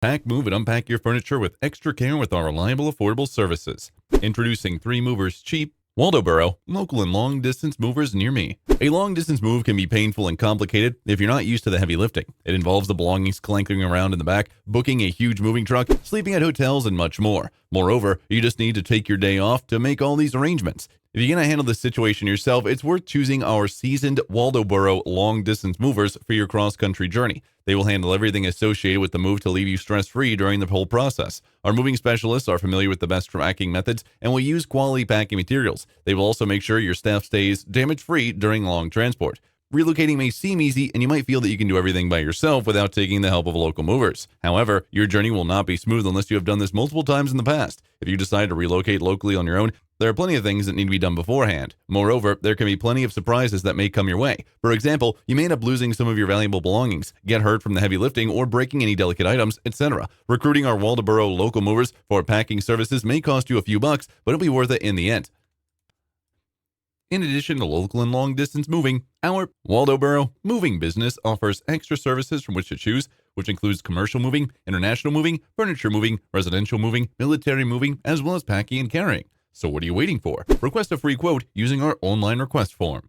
Pack, move, and unpack your furniture with extra care with our reliable, affordable services. Introducing 3 Movers Cheap, Waldoboro, local and long-distance movers near me. A long-distance move can be painful and complicated if you're not used to the heavy lifting. It involves the belongings clanking around in the back, booking a huge moving truck, sleeping at hotels, and much more. Moreover, you just need to take your day off to make all these arrangements. If you're going to handle this situation yourself, it's worth choosing our seasoned Waldoboro long-distance movers for your cross-country journey. They will handle everything associated with the move to leave you stress-free during the whole process. Our moving specialists are familiar with the best tracking methods and will use quality packing materials. They will also make sure your staff stays damage-free during long transport. Relocating may seem easy, and you might feel that you can do everything by yourself without taking the help of local movers. However, your journey will not be smooth unless you have done this multiple times in the past. If you decide to relocate locally on your own, there are plenty of things that need to be done beforehand. Moreover, there can be plenty of surprises that may come your way. For example, you may end up losing some of your valuable belongings, get hurt from the heavy lifting, or breaking any delicate items, etc. Recruiting our Waldoboro local movers for packing services may cost you a few bucks, but it'll be worth it in the end. In addition to local and long-distance moving, our Waldoboro moving business offers extra services from which to choose, which includes commercial moving, international moving, furniture moving, residential moving, military moving, as well as packing and carrying. So what are you waiting for? Request a free quote using our online request form.